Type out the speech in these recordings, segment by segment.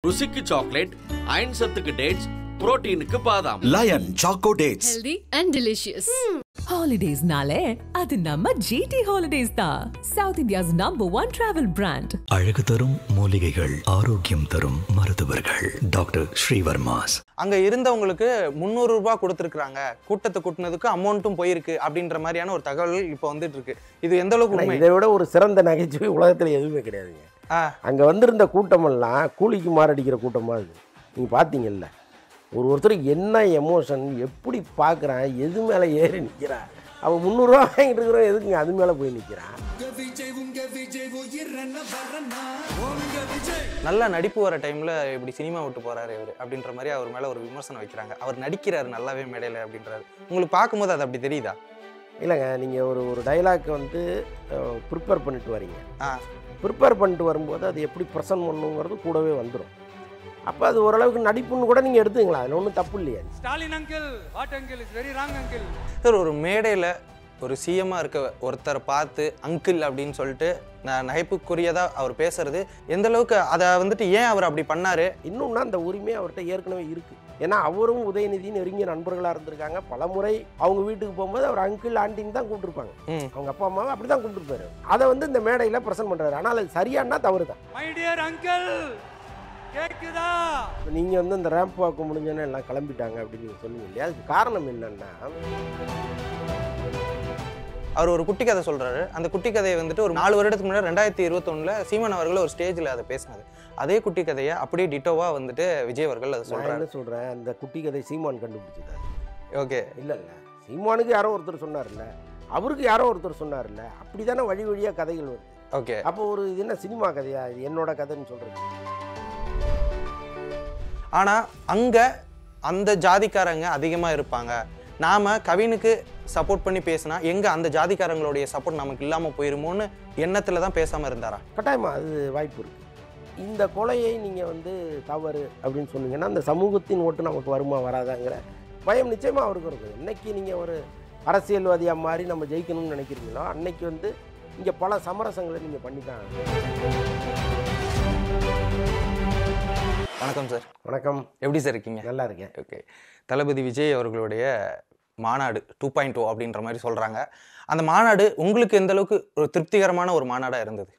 ருசிக்கு chocolate, iron சத்துக்கு dates, புரோட்டீனுக்கு பாதாம். Lion Choco Dates. Healthy and delicious. Holidays nale, அது நம்ம GT Holidays தான். South India's #1 travel brand. அழகு தரும் மூலிகைகள், ஆரோக்கியம் தரும் மருத்துவர்கள். டாக்டர் ஸ்ரீவர்மாஸ். அங்க இருந்தவங்களுக்கு 300 ரூபாய் கொடுத்துருக்காங்க, கூட்டத்தை கூட்டினதுக்கு அமௌண்ட்டும் போயிருக்கு அப்படின்ற மாதிரியான ஒரு தகவல் இப்போ வந்துட்டு இருக்கு. இது எந்த அளவுக்கு உண்மை? இதை விட ஒரு சிறந்த நகைச்சுவை உலகத்தில் எதுவுமே கிடையாதுங்க. அங்கே வந்திருந்த கூட்டமெல்லாம் கூலிக்கு மாரடிக்கிற கூட்டமாக இருக்குது. நீங்கள் பார்த்தீங்கல்ல, ஒருத்தர் என்ன எமோஷன், எப்படி பார்க்குறான், எது மேலே ஏறி நிற்கிறான். அவன் 300 ரூபா வாங்கிட்டு இருக்கிறோம், எதுக்குங்க அது மேலே போய் நிற்கிறான். நல்ல நடிப்பு வர டைமில் இப்படி சினிமா விட்டு போகிறாரு இவர் அப்படின்ற மாதிரி அவர் மேலே ஒரு விமர்சனம் வைக்கிறாங்க. அவர் நடிக்கிறாரு நல்லாவே மேடையில் அப்படின்றாரு. உங்களுக்கு பார்க்கும்போது அது அப்படி தெரியுதா? இல்லைங்க, நீங்கள் ஒரு டைலாக் வந்து ப்ரிப்பேர் பண்ணிட்டு வரீங்க. ப்ரிப்பேர் பண்ணிட்டு வரும்போது அது எப்படி ப்ரெசன்ட் பண்ணுங்கிறது கூடவே வந்துடும். அப்போ அது ஓரளவுக்கு நடிப்புன்னு கூட நீங்கள் எடுத்துங்களா, அதில் ஒன்றும் தப்பு இல்லையா? Stalin uncle, what uncle is very wrong uncle. Sir, ஒரு மேடையில் ஒரு சிஎம்மாக இருக்க ஒருத்தரை பார்த்து அங்கிள் அப்படின்னு சொல்லிட்டு நகைப்புக்குரியதாக அவர் பேசுறது எந்த அளவுக்கு, அதை வந்துட்டு ஏன் அவர் அப்படி பண்ணார்? இன்னொன்னா அந்த உரிமை அவர்கிட்ட ஏற்கனவே இருக்குது. ஏன்னா அவரும் உதயநிதி நெருங்கிய நண்பர்களாக இருந்திருக்காங்க. பல முறை அவங்க வீட்டுக்கு போகும்போது அவர் அங்கிள் ஆண்டின்னு தான் கூப்பிட்டுருப்பாங்க. அவங்க அப்பா அம்மாவை அப்படி தான் கூப்பிட்டுருப்பாரு. அதை வந்து இந்த மேடையில் ப்ரெசென்ட் பண்ணுறாரு. ஆனால் அது சரியானா தவறு தான். மை டியர் அங்கிள், கேக்குதா? நீங்கள் வந்து இந்த ரேம்ப் வாக்கு முடிஞ்சோன்னே எல்லாம் கிளம்பிட்டாங்க அப்படின்னு நீங்கள் சொன்னீங்க இல்லையா? அதுக்கு காரணம் என்னன்னா, அவர் ஒரு குட்டி கதை சொல்கிறாரு. அந்த குட்டி கதையை வந்துட்டு ஒரு 4 வருடத்துக்கு முன்னாடி 2021 சீமான் அவர்கள் ஒரு ஸ்டேஜில் அதை பேசினது. அதே குட்டி கதையை அப்படியே டிட்டோவாக வந்துட்டு விஜய் அவர்கள் அதை சொல்கிறாரு. என்ன சொல்கிறேன், அந்த குட்டி கதை சீமான் கண்டுபிடிச்சிட்டாரு. ஓகே, இல்லை சீமானுக்கு யாரோ ஒருத்தர் சொன்னார்ல, அவருக்கு யாரோ ஒருத்தர் சொன்னார்ல, அப்படி தானே வழி வழியாக கதைகள் வருது. ஓகே, அப்போ ஒரு இது என்ன சினிமா கதையா, இது என்னோட கதைன்னு சொல்கிறது. ஆனால் அங்கே அந்த ஜாதிக்காரங்க அதிகமாக இருப்பாங்க. நாம் கவினுக்கு சப்போர்ட் பண்ணி பேசினா எங்கே அந்த ஜாதிக்காரங்களுடைய சப்போர்ட் நமக்கு இல்லாமல் போயிருமோன்னு எண்ணத்தில் தான் பேசாமல் இருந்தாரா? கட்டாயமாக அது வாய்ப்பு இருக்குது. இந்த கொலையை நீங்கள் வந்து தவறு அப்படின்னு சொன்னீங்கன்னா அந்த சமூகத்தின் ஓட்டு நமக்கு வருமா வராதாங்கிற பயம் நிச்சயமாக அவருக்கு இருக்கும். என்னைக்கு நீங்கள் ஒரு அரசியல்வாதியாக மாதிரி நம்ம ஜெயிக்கணும்னு நினைக்கிறீங்களோ அன்னைக்கு வந்து இங்கே பல சமரசங்களை நீங்கள் பண்ணித்தான். வணக்கம் சார். வணக்கம். எப்படி சார் இருக்கீங்க? நல்லா இருக்கேன். ஓகே, தளபதி விஜய் அவர்களுடைய மாநாடு 2.0 அப்படின்ற மாதிரி சொல்கிறாங்க. அந்த மாநாடு உங்களுக்கு எந்த அளவுக்கு ஒரு திருப்திகரமான ஒரு மாநாடாக இருந்தது?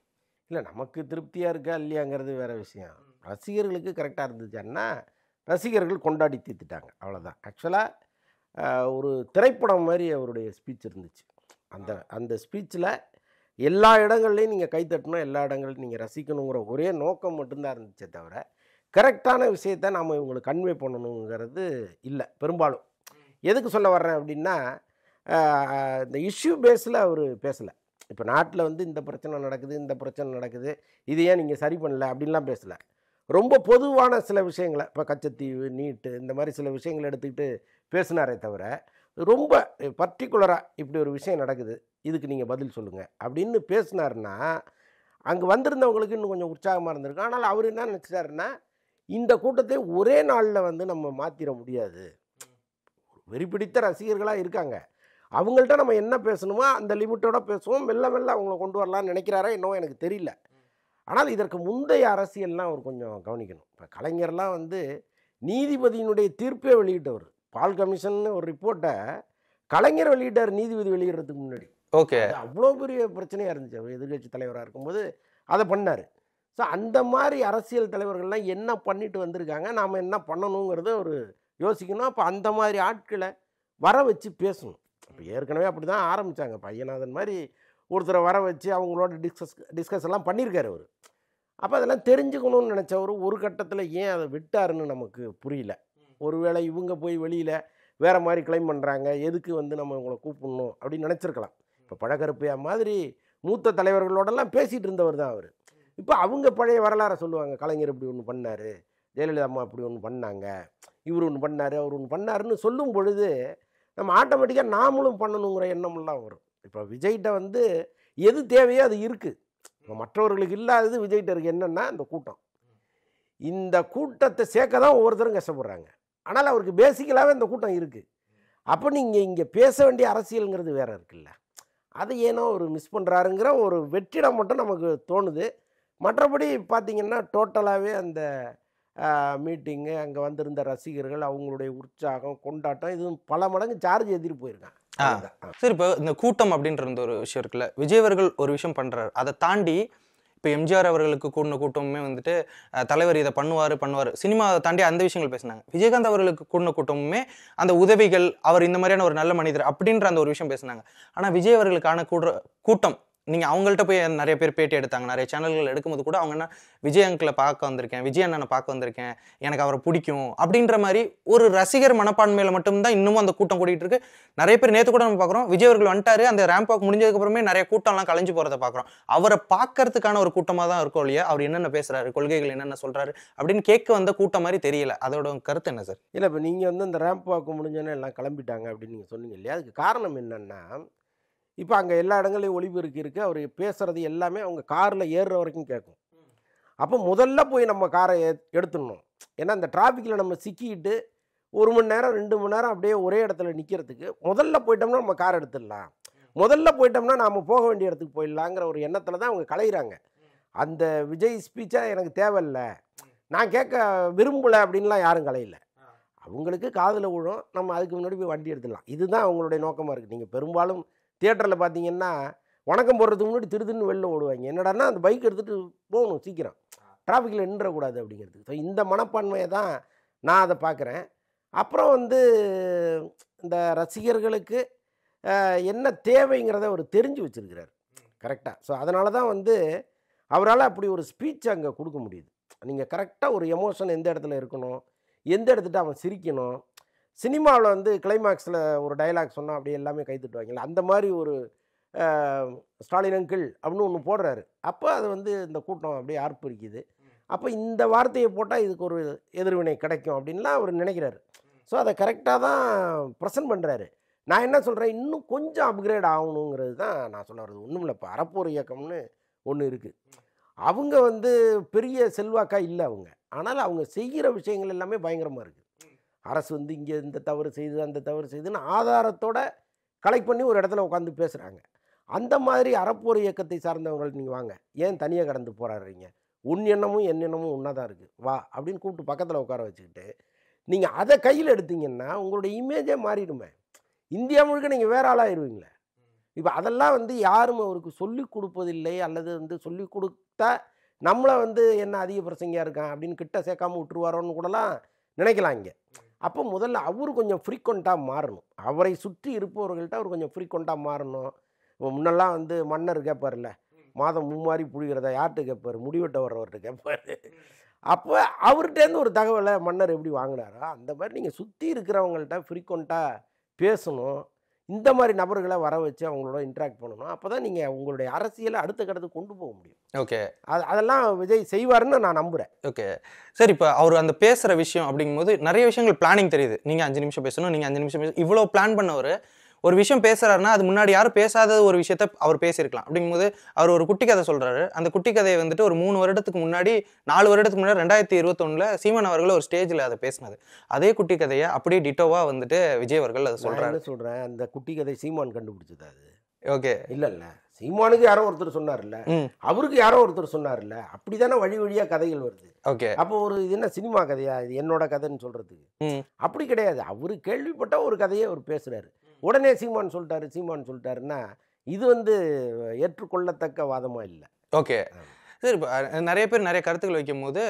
இல்லை, நமக்கு திருப்தியாக இருக்கா இல்லையாங்கிறது வேறு விஷயம். ரசிகர்களுக்கு கரெக்டாக இருந்துச்சுன்னா ரசிகர்கள் கொண்டாடி தீர்த்துட்டாங்க, அவ்வளோதான். ஆக்சுவலாக ஒரு திரைப்படம் மாதிரி அவருடைய ஸ்பீச் இருந்துச்சு. அந்த ஸ்பீச்சில் எல்லா இடங்கள்லையும் நீங்கள் கைத்தட்டணும், எல்லா இடங்கள்லையும் நீங்கள் ரசிக்கணுங்கிற ஒரே நோக்கம் மட்டும்தான் இருந்துச்சே தவிர கரெக்டான விஷயத்தை நாம் இவங்களுக்கு கன்வே பண்ணணுங்கிறது இல்லை பெரும்பாலும். எதுக்கு சொல்ல வர்றேன் அப்படின்னா, இந்த இஷ்யூ பேஸில் அவர் பேசலை. இப்போ நாட்டில் வந்து இந்த பிரச்சனை நடக்குது, இந்த பிரச்சனை நடக்குது, இது ஏன் நீங்கள் சரி பண்ணல அப்படின்லாம் பேசலை. ரொம்ப பொதுவான சில விஷயங்களை, இப்போ கச்சத்தீவு, நீட்டு, இந்த மாதிரி சில விஷயங்களை எடுத்துக்கிட்டு பேசினாரே தவிர ரொம்ப பர்டிகுலராக இப்படி ஒரு விஷயம் நடக்குது, இதுக்கு நீங்கள் பதில் சொல்லுங்கள் அப்படின்னு பேசினாருன்னா அங்கே வந்திருந்தவங்களுக்கு இன்னும் கொஞ்சம் உற்சாகமாக இருந்திருக்கு. ஆனால் அவர் என்ன நினச்சிட்டாருன்னா, இந்த கூட்டத்தை ஒரே நாளில் வந்து நம்ம மாற்றிட முடியாது. வெறிப்பிடித்த ரசிகர்களாக இருக்காங்க, அவங்கள்ட்ட நம்ம என்ன பேசணுமோ அந்த லிமிட்டோட பேசுவோம், மெல்ல மெல்ல அவங்கள கொண்டு வரலான்னு நினைக்கிறாரா என்னவோ எனக்கு தெரியல. ஆனால் இதற்கு முந்தைய அரசியல்லாம் அவர் கொஞ்சம் கவனிக்கணும். இப்போ கலைஞர்லாம் வந்து நீதிபதியினுடைய தீர்ப்பே வெளியிட்டவர். பால் கமிஷன் ஒரு ரிப்போர்ட்டை கலைஞர் வெளியிட்டார் நீதிபதி வெளியிடுறதுக்கு முன்னாடி. ஓகே, அவ்வளோ பெரிய பிரச்சனையாக இருந்துச்சு. அவர் எதிர்கட்சி தலைவராக இருக்கும்போது அதை பண்ணார். ஸோ அந்த மாதிரி அரசியல் தலைவர்கள்லாம் என்ன பண்ணிட்டு வந்திருக்காங்க, நாம் என்ன பண்ணணுங்கிறத ஒரு யோசிக்கணும். அப்போ அந்த மாதிரி ஆட்களை வர வச்சு பேசணும். இப்போ ஏற்கனவே அப்படி தான் ஆரம்பித்தாங்க. பையனாதன் மாதிரி ஒருத்தரை வர வச்சு அவங்களோட டிஸ்கஸ் எல்லாம் பண்ணியிருக்காரு அவர். அப்போ அதெல்லாம் தெரிஞ்சுக்கணும்னு நினச்சவர் ஒரு கட்டத்தில் ஏன் அதை விட்டாருன்னு நமக்கு புரியல. ஒருவேளை இவங்க போய் வெளியில் வேறு மாதிரி கிளைம் பண்ணுறாங்க, எதுக்கு வந்து நம்ம இவங்களை கூப்பிடணும் அப்படின்னு நினச்சிருக்கலாம். இப்போ பழகருப்பையா மாதிரி மூத்த தலைவர்களோடலாம் பேசிகிட்டு இருந்தவர் தான் அவர். இப்போ அவங்க பழைய வரலாறை சொல்லுவாங்க. கலைஞர் இப்படி ஒன்று பண்ணார், ஜெயலலிதா அம்மா இப்படி ஒன்று பண்ணாங்க, இவர் ஒன்று பண்ணார், அவர் ஒன்று பண்ணாருன்னு சொல்லும் பொழுது நம்ம ஆட்டோமேட்டிக்காக நாமளும் பண்ணணுங்கிற எண்ணமெல்லாம் வரும். இப்போ விஜய்கிட்ட வந்து எது தேவையோ அது இருக்குது. இப்போ மற்றவர்களுக்கு இல்லாதது விஜய்கிட்ட இருக்குது. என்னென்னா இந்த கூட்டம், இந்த கூட்டத்தை சேர்க்க தான் ஒவ்வொருத்தரும் கஷ்டப்படுறாங்க. ஆனால் அவருக்கு பேசிக்கலாகவே இந்த கூட்டம் இருக்குது. அப்போ நீங்கள் இங்கே பேச வேண்டிய அரசியலுங்கிறது வேறு இருக்குல்ல, அதை ஏனோ ஒரு மிஸ் பண்ணுறாருங்கிற ஒரு வெற்றிடம் மட்டும் நமக்கு தோணுது. மற்றபடி பார்த்திங்கன்னா டோட்டலாகவே அந்த மீட்டிங்கு, அங்கே வந்திருந்த ரசிகர்கள், அவங்களுடைய உற்சாகம், கொண்டாட்டம், இது பல மடங்கு சார்ஜ் ஏற்றிட்டு போயிருக்கான். சரி, இப்போ இந்த கூட்டம் அப்படின்ற ஒரு விஷயம் இருக்குல்ல, விஜய் அவர்கள் ஒரு விஷயம் பண்ணுறாரு. அதை தாண்டி இப்போ எம்ஜிஆர் அவர்களுக்கு கூடின கூட்டமுமே வந்துட்டு தலைவர் இதை பண்ணுவார், சினிமாவை தாண்டி அந்த விஷயங்கள் பேசினாங்க. விஜயகாந்த் அவர்களுக்கு கூடின கூட்டமுமே அந்த உதவிகள், அவர் இந்த மாதிரியான ஒரு நல்ல மனிதர் அப்படின்ற அந்த ஒரு விஷயம் பேசினாங்க. ஆனால் விஜய் அவர்களுக்கான கூட்டம் நீங்கள் அவங்கள்ட்ட போய் நிறைய பேர் பேட்டி எடுத்தாங்க, நிறைய சேனல்கள் எடுக்கும்போது கூட அவங்க என்ன விஜய் அங்கிளை பார்க்க வந்திருக்கேன், விஜய் அண்ணனை பார்க்க வந்திருக்கேன், எனக்கு அவரை பிடிக்கும் அப்படின்ற மாதிரி ஒரு ரசிகர் மனப்பான்மையில் மட்டும்தான் இன்னமும் அந்த கூட்டம் கூட்டிகிட்டு இருக்கு. நிறைய பேர் நேற்று கூட நம்ம பார்க்குறோம், விஜய் அவர்கள் வந்துட்டாரு, அந்த ரேம்ப் வாக் முடிஞ்சதுக்கப்புறமே நிறைய கூட்டம்லாம் கலைஞ்சு போகிறத பார்க்குறோம். அவரை பார்க்கறதுக்கான ஒரு கூட்டமாக தான் இருக்கும் இல்லையா, அவர் என்னென்ன பேசுகிறாரு, கொள்கைகள் என்னென்ன சொல்கிறாரு அப்படின்னு கேட்க வந்த கூட்டம் மாதிரி தெரியல. அதோட கருத்து என்ன சார்? இல்லை, இப்போ நீங்கள் வந்து இந்த ரேம்ப் வாக் முடிஞ்சோன்னே எல்லாம் கிளம்பிட்டாங்க அப்படின்னு நீங்கள் சொன்னீங்க இல்லையா, அதுக்கு காரணம் என்னென்னா, இப்போ அங்கே எல்லா இடங்களையும் ஒளிபெருக்கி இருக்குது, அவர் பேசுகிறது எல்லாமே அவங்க காரில் ஏறுற வரைக்கும் கேட்கும். அப்போ முதல்ல போய் நம்ம காரை எடுத்துடணும். ஏன்னா இந்த டிராஃபிக்கில் நம்ம சிக்கிட்டு 1 மணி நேரம் 2 மணி நேரம் அப்படியே ஒரே இடத்துல நிற்கிறதுக்கு முதல்ல போயிட்டோம்னா நம்ம கார் எடுத்துடலாம், முதல்ல போயிட்டோம்னா நாம் போக வேண்டிய இடத்துக்கு போயிடலாங்கிற ஒரு எண்ணத்தில் தான் அவங்க கலைகிறாங்க. அந்த விஜய் ஸ்பீச்சாக எனக்கு தேவையில்லை, நான் கேட்க விரும்பலை அப்படின்லாம் யாரும் கலையில. அவங்களுக்கு காதில் விழும், நம்ம அதுக்கு முன்னாடி போய் வண்டி எடுத்துடலாம். இதுதான் அவங்களுடைய நோக்கமாக இருக்குது. நீங்கள் பெரும்பாலும் தியேட்டரில் பார்த்தீங்கன்னா வணக்கம் போடுறதுக்கு முன்னாடி திருதுன்னு வெளில ஓடுவாங்க. என்னடான்னா அந்த பைக் எடுத்துகிட்டு போகணும் சீக்கிரம், டிராஃபிக்கில் நின்றக்கூடாது அப்படிங்கிறதுக்கு. ஸோ இந்த மனப்பான்மையை தான் நான் அதை பார்க்குறேன். அப்புறம் வந்து இந்த ரசிகர்களுக்கு என்ன தேவைங்கிறத அவர் தெரிஞ்சு வச்சுருக்கிறார் கரெக்டாக. ஸோ அதனால தான் வந்து அவரால் அப்படி ஒரு ஸ்பீச் அங்கே கொடுக்க முடியுது. நீங்கள் கரெக்டாக ஒரு எமோஷன் எந்த இடத்துல இருக்கணும், எந்த இடத்துட்டு அவன் சிரிக்கணும். சினிமாவில் வந்து கிளைமேக்ஸில் ஒரு டைலாக் சொன்னால் அப்படியே எல்லாமே கைத்துட்டுவாங்கல்ல, அந்த மாதிரி ஒரு ஸ்டாலின் அங்கிள் அப்படின்னு ஒன்று போடுறாரு. அப்போ அது வந்து இந்த கூட்டம் அப்படியே ஆர்ப்பரிக்குது. அப்போ இந்த வார்த்தையை போட்டால் இதுக்கு ஒரு எதிர்வினை கிடைக்கும் அப்படின்லாம் அவர் நினைக்கிறாரு. ஸோ அதை கரெக்டாக தான் ப்ரெசென்ட் பண்ணுறாரு. நான் என்ன சொல்கிறேன், இன்னும் கொஞ்சம் அப்கிரேட் ஆகணுங்கிறது தான் நான் சொல்ல வர்றது. ஒன்றும் இல்லை, இப்போ அறப்போர் இயக்கம்னு ஒன்று இருக்குது. அவங்க வந்து பெரிய செல்வாக்காக இல்லை அவங்க, ஆனால் அவங்க செய்கிற விஷயங்கள் எல்லாமே பயங்கரமாக இருக்குது. அரசு வந்து இங்கே இந்த தவறு செய்து அந்த தவறு செய்துன்னு ஆதாரத்தோட கலெக்ட் பண்ணி ஒரு இடத்துல உட்காந்து பேசுகிறாங்க. அந்த மாதிரி அறப்போர் இயக்கத்தை சார்ந்தவர்கள் நீங்கள் வாங்க, ஏன் தனியாக கடந்து போராடுறீங்க, உன் எண்ணமும் என் எண்ணமும் ஒன்றா தான் இருக்குது, வா அப்படின்னு கூப்பிட்டு பக்கத்தில் உட்கார வச்சுக்கிட்டு நீங்கள் அதை கையில் எடுத்தீங்கன்னா உங்களுடைய இமேஜே மாறிடுமே, இந்தியா முழுக்க நீங்கள் வேற ஆளாயிருவீங்களே. இப்போ அதெல்லாம் வந்து யாரும் அவருக்கு சொல்லிக் கொடுப்பதில்லை, அல்லது வந்து சொல்லிக் கொடுத்தா நம்மளை வந்து என்ன அதிக பிரசங்கியாக இருக்கான் அப்படின்னு கிட்ட சேர்க்காமல் விட்டுருவாரோன்னு கூடலாம் நினைக்கலாம் இங்கே. அப்போ முதல்ல அவர் கொஞ்சம் ஃப்ரீக்வெண்ட்டாக மாறணும், அவரை சுற்றி இருப்பவர்கள்ட்ட அவர் கொஞ்சம் ஃப்ரீக்வெண்ட்டாக மாறணும். இப்போ முன்னெல்லாம் வந்து மன்னர் கேட்பார்ல, மாதம் மும்மாரி புழிகிறதா யார்கிட்ட கேட்பார், முடிவெட்ட வர்றவர்கிட்ட கேட்பார். அப்போ அவர்கிட்டேருந்து ஒரு தகவலை மன்னர் எப்படி வாங்கினாரோ அந்த மாதிரி நீங்கள் சுற்றி இருக்கிறவங்கள்ட்ட ஃப்ரீக்வெண்ட்டாக பேசணும். இந்த மாதிரி நபர்களை வர வச்சு அவங்களோட இன்ட்ராக்ட் பண்ணணும். அப்போ தான் நீங்கள் உங்களுடைய அரசியலை அடுத்த கட்டத்துக்கு கொண்டு போக முடியும். ஓகே, அதெல்லாம் விஜய் செய்வாருன்னு நான் நம்புகிறேன். Okay sir. இப்போ அவர் அந்த பேசுகிற விஷயம் அப்படிங்கும்போது நிறைய விஷயங்கள் பிளானிங் தெரியுது. நீங்கள் 5 நிமிஷம் பேசணும், நீங்கள் 5 நிமிஷம் பேசணும், இவ்வளோ பிளான் பண்ணவர் ஒரு விஷயம் பேசுகிறாருன்னா அது முன்னாடி யாரும் பேசாத ஒரு விஷயத்த அவர் பேசியிருக்கலாம். அப்படிங்கும்போது அவர் ஒரு குட்டி கதை சொல்கிறாரு. அந்த குட்டி கதையை வந்துட்டு ஒரு 3 வருடத்துக்கு முன்னாடி 4 வருடத்துக்கு முன்னாடி 2021 சீமான் அவர்கள் ஒரு ஸ்டேஜில் அதை பேசினது. அதே குட்டி கதையை அப்படியே டிட்டோவாக வந்துட்டு விஜய் அவர்கள் அதை சொல்கிறாரு. சொல்கிறேன், அந்த குட்டி கதை சீமான் கண்டுபிடிச்சது அது. ஓகே, இல்லை சீமானுக்கு யாரோ ஒருத்தர் சொன்னார்ல, அவருக்கு யாரோ ஒருத்தர் சொன்னார்ல, அப்படிதானே வழி வழியாக கதைகள் வருது. ஓகே, அப்போ ஒரு இது என்ன சினிமா கதையா, இது என்னோட கதைன்னு சொல்கிறதுக்கு அப்படி கிடையாது. அவரு கேள்விப்பட்ட ஒரு கதையை அவர் பேசுகிறாரு, உடனே சீமான் சொல்லிட்டாருன்னா இது வந்து ஏற்றுக்கொள்ளத்தக்க வாதமாக இல்லை. ஓகே சரி. இப்போ நிறைய பேர் நிறைய கருத்துக்கள் வைக்கும் போது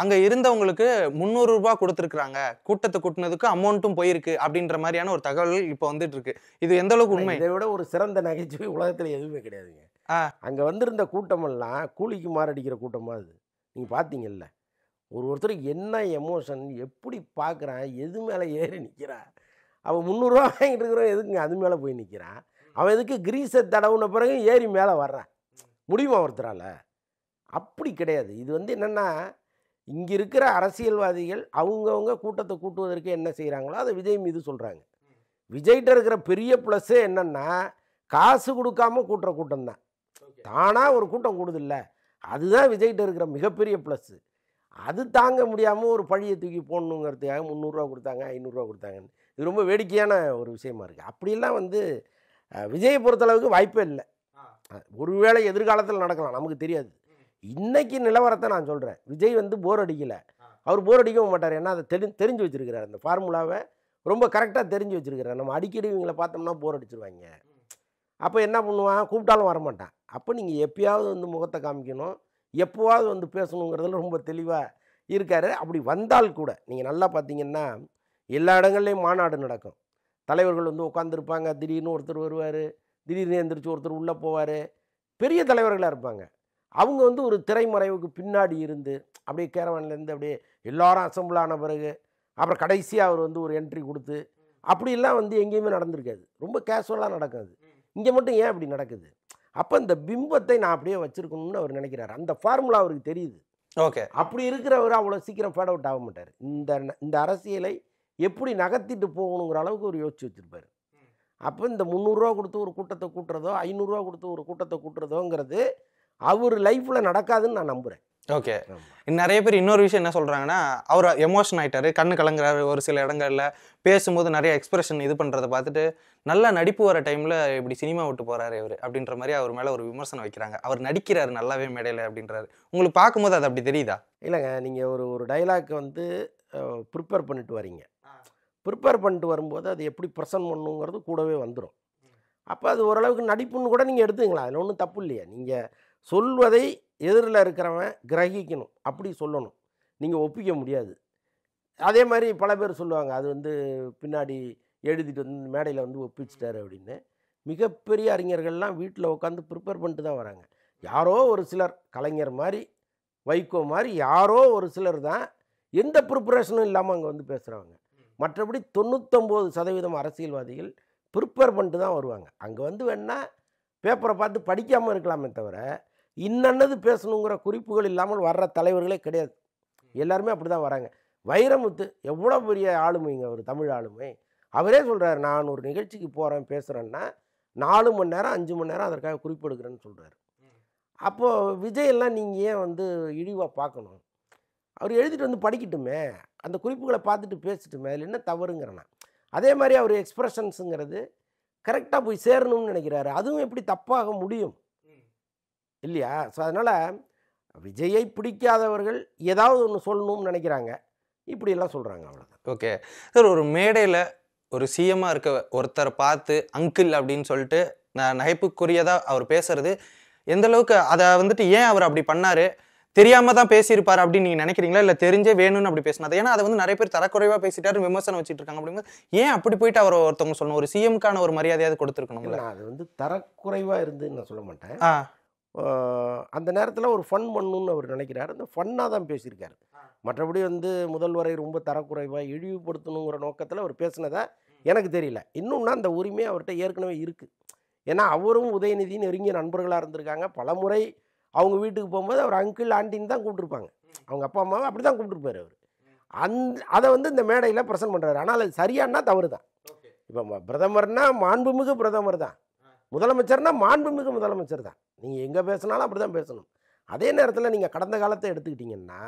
அங்கே இருந்தவங்களுக்கு 300 ரூபாய் கொடுத்துருக்குறாங்க, கூட்டத்தை கூட்டினதுக்கு அமௌண்ட்டும் போயிருக்கு அப்படின்ற மாதிரியான ஒரு தகவல் இப்போ வந்துட்டு இருக்கு. இது எந்த அளவுக்கு உண்மை? இதை விட ஒரு சிறந்த நகைச்சுவை உலகத்தில் எதுவுமே கிடையாதுங்க. அங்கே வந்திருந்த கூட்டமெல்லாம் கூலிக்கு மாரடிக்கிற கூட்டமாக அது. நீங்கள் பார்த்தீங்கல்ல, ஒருத்தருக்கு என்ன எமோஷன், எப்படி பார்க்குறான், எது மேலே ஏறி நிற்கிறான். அவன் 300 ரூபா வாங்கிட்டு இருக்கிறவன் எதுக்குங்க அது மேலே போய் நிற்கிறான், அவன் எதுக்கு கிரீஸை தடவுன பிறகு ஏறி மேலே வர்றான், முடியுமா ஒருத்தரால்? அப்படி கிடையாது. இது வந்து என்னென்னா, இங்கே இருக்கிற அரசியல்வாதிகள் அவங்கவுங்க கூட்டத்தை கூட்டுவதற்கு என்ன செய்கிறாங்களோ அதை விஜய் மீது சொல்கிறாங்க. விஜய்கிட்ட இருக்கிற பெரிய ப்ளஸ்ஸே என்னென்னா, காசு கொடுக்காம கூட்டுற கூட்டம் தான். தானாக ஒரு கூட்டம் கூடுதில்ல, அதுதான் விஜய்கிட்ட இருக்கிற மிகப்பெரிய ப்ளஸ்ஸு. அது தாங்க முடியாமல் ஒரு பழியை தூக்கி போடணுங்கிறதுக்காக 300 ரூபா கொடுத்தாங்க, 500 ரூபா கொடுத்தாங்கன்னு இது ரொம்ப வேடிக்கையான ஒரு விஷயமா இருக்குது. அப்படிலாம் வந்து விஜயை பொறுத்தளவுக்கு வாய்ப்பே இல்லை. ஒருவேளை எதிர்காலத்தில் நடக்கலாம், நமக்கு தெரியாது. இன்னைக்கு நிலவரத்தை நான் சொல்கிறேன். விஜய் வந்து போர் அடிக்கலை, அவர் போர் அடிக்கவும் மாட்டார். ஏன்னா அதை தெரிஞ்சு வச்சிருக்கிறார். அந்த ஃபார்முலாவை ரொம்ப கரெக்டாக தெரிஞ்சு வச்சிருக்கிறார். நம்ம அடிக்கடி இவங்களை பார்த்தோம்னா போர் அடிச்சிருவாங்க. அப்போ என்ன பண்ணுவான், கூப்பிட்டாலும் வரமாட்டான். அப்போ நீங்கள் எப்பயாவது வந்து முகத்தை காமிக்கணும், எப்போவாவது வந்து பேசணுங்கிறதுல ரொம்ப தெளிவாக இருக்கார். அப்படி வந்தால் கூட நீங்கள் நல்லா பார்த்தீங்கன்னா எல்லா இடங்கள்லையும் மாநாடு நடக்கும். தலைவர்கள் வந்து உட்காந்துருப்பாங்க, திடீர்னு ஒருத்தர் வருவார், திடீர்னு எந்திரிச்சு ஒருத்தர் உள்ளே போவார். பெரிய தலைவர்களாக இருப்பாங்க. அவங்க வந்து ஒரு திரைமறைவுக்கு பின்னாடி இருந்து அப்படியே கேரவான்லேருந்து அப்படியே எல்லாரும் அசம்பிள் ஆன பிறகு அப்புறம் கடைசியாக அவர் வந்து ஒரு என்ட்ரி கொடுத்து அப்படிலாம் வந்து எங்கேயுமே நடந்திருக்காது. ரொம்ப கேஷுவலாக நடக்காது. இங்கே மட்டும் ஏன் அப்படி நடக்குது? அப்போ இந்த பிம்பத்தை நான் அப்படியே வச்சுருக்கணும்னு அவர் நினைக்கிறார். அந்த ஃபார்முலா அவருக்கு தெரியுது. ஓகே. அப்படி இருக்கிறவர் அவ்வளோ சீக்கிரம் ஃபேட் அவுட் ஆக மாட்டார். இந்த அரசியலை எப்படி நகர்த்திட்டு போகணுங்கிற அளவுக்கு ஒரு யோசிச்சு வச்சுருப்பார். அப்போ இந்த 300 ரூபா கொடுத்து ஒரு கூட்டத்தை கூட்டுறதோ 500 ரூபா கொடுத்து ஒரு கூட்டத்தை கூட்டுறதோங்கிறது அவர் லைஃப்பில் நடக்காதுன்னு நான் நம்புகிறேன். ஓகே. நிறைய பேர் இன்னொரு விஷயம் என்ன சொல்கிறாங்கன்னா, அவர் எமோஷன் ஆகிட்டாரு, கண்ணு கலங்குறாரு, ஒரு சில இடங்களில் பேசும்போது நிறைய எக்ஸ்பிரஷன் இது பண்ணுறதை பார்த்துட்டு நல்லா நடிப்பு வர டைமில் இப்படி சினிமா விட்டு போகிறாரு இவர் அப்படின்ற மாதிரி அவர் மேலே ஒரு விமர்சனம் வைக்கிறாங்க. அவர் நடிக்கிறாரு நல்லாவே மேடையில் அப்படின்றாரு. உங்களுக்கு பார்க்கும்போது அது அப்படி தெரியுதா? இல்லைங்க, நீங்கள் ஒரு டைலாக் வந்து ப்ரிப்பேர் பண்ணிட்டு வரீங்க. ப்ரிப்பேர் பண்ணிட்டு வரும்போது அது எப்படி ப்ரெசன்ட் பண்ணுங்கிறது கூடவே வந்துடும். அப்போ அது ஓரளவுக்கு நடிப்புன்னு கூட நீங்கள் எடுத்துக்கலாம். அதில் ஒன்றும் தப்பு இல்லையா. நீங்கள் சொல்வதை எதிரில் இருக்கிறவன் கிரகிக்கணும், அப்படி சொல்லணும். நீங்கள் ஒப்பிக்க முடியாது. அதே மாதிரி பல பேர் சொல்லுவாங்க, அது வந்து பின்னாடி எழுதிட்டு வந்து மேடையில் வந்து ஒப்பிச்சிட்டாரு அப்படின்னு. மிகப்பெரிய அறிஞர்கள்லாம் வீட்டில் உட்காந்து ப்ரிப்பேர் பண்ணிட்டு தான் வராங்க. யாரோ ஒரு சிலர், கலைஞர் மாதிரி, வைகோ மாதிரி யாரோ ஒரு சிலர் தான் எந்த ப்ரிப்பரேஷனும் இல்லாமல் அங்கே வந்து பேசுகிறவங்க. மற்றபடி 99% அரசியல்வாதிகள் ப்ரிப்பேர் பண்ணிட்டு தான் வருவாங்க. அங்கே வந்து வேணால் பேப்பரை பார்த்து படிக்காமல் இருக்கலாமே தவிர இன்னன்னது பேசணுங்கிற குறிப்புகள் இல்லாமல் வர்ற தலைவர்களே கிடையாது. எல்லாருமே அப்படி தான் வராங்க. வைரமுத்து எவ்வளோ பெரிய ஆளுமைங்க, அவர் தமிழ் ஆளுமை. அவரே சொல்கிறார், நான் ஒரு நிகழ்ச்சிக்கு போகிறேன் பேசுகிறேன்னா 4 மணி நேரம் 5 மணி நேரம் அதற்காக குறிப்பு எடுக்கிறேன்னு சொல்கிறார். அப்போது விஜயெல்லாம் நீங்கள் ஏன் வந்து இழிவாக பார்க்கணும்? அவர் எழுதிட்டு வந்து படிக்கட்டுமே, அந்த குறிப்புகளை பார்த்துட்டு பேசிட்டுமே, அதில் என்ன தவறுங்கிறேன்னா. அதே மாதிரி அவர் எக்ஸ்பிரஷன்ஸுங்கிறது கரெக்டாக போய் சேரணும்னு நினைக்கிறாரு. அதுவும் எப்படி தப்பாக முடியும் இல்லையா? ஸோ அதனால் விஜயை பிடிக்காதவர்கள் ஏதாவது ஒன்று சொல்லணும்னு நினைக்கிறாங்க, இப்படியெல்லாம் சொல்கிறாங்க, அவ்வளோதான். Okay sir. ஒரு மேடையில் ஒரு சிஎம்மாக இருக்க ஒருத்தரை பார்த்து அங்கிள் அப்படின்னு சொல்லிட்டு நகைப்புக்குரியதாக அவர் பேசுறது எந்த அளவுக்கு, அதை வந்துட்டு ஏன் அவர் அப்படி பண்ணார், தெரியாமல் தான் பேசியிருப்பார் அப்படின்னு நீங்கள் நினைக்கிறீங்களா, இல்லை தெரிஞ்சே வேணும்னு அப்படி பேசினது? ஏன்னா அதை வந்து நிறைய பேர் தரக்குறைவாக பேசிட்டாரு, விமர்சனம் வச்சுட்டு இருக்காங்க. அப்படிங்கும்போது ஏன் அப்படி போயிட்டு அவர் ஒருத்தவங்க சொல்லணும், ஒரு சிஎம்க்கான ஒரு மரியாதையாவது கொடுத்துருக்கணும்ல? அது வந்து தரக்குறைவாக இருந்துன்னு நான் சொல்ல மாட்டேன். அந்த நேரத்தில் ஒரு ஃபன் பண்ணணும்னு அவர் நினைக்கிறார். அந்த ஃபன்னாக தான் பேசியிருக்காரு. மற்றபடி வந்து முதல்வரை ரொம்ப தரக்குறைவாக இழிவுபடுத்தணுங்கிற நோக்கத்தில் அவர் பேசினதா எனக்கு தெரியல. இன்னொன்னா அந்த உரிமை அவர்கிட்ட ஏற்கனவே இருக்குது. ஏன்னா அவரும் உதயநிதி நெருங்கிய நண்பர்களாக இருந்திருக்காங்க. பல முறை அவங்க வீட்டுக்கு போகும்போது அவர் அங்கிள் ஆண்டின்னு தான் கூப்பிட்டுருப்பாங்க. அவங்க அப்பா அம்மாவை அப்படி தான் கூப்பிட்டுருப்பார் அவர். அதை வந்து இந்த மேடையில் ப்ரெசென்ட் பண்ணுறாரு. ஆனால் அது சரியானா தவறு தான். இப்போ பிரதமர்னா மாண்புமிகு பிரதமர் தான், முதலமைச்சர்னா மாண்புமிகு முதலமைச்சர் தான். நீங்கள் எங்கே பேசினாலும் அப்படி தான் பேசணும். அதே நேரத்தில் நீங்கள் கடந்த காலத்தை எடுத்துக்கிட்டிங்கன்னா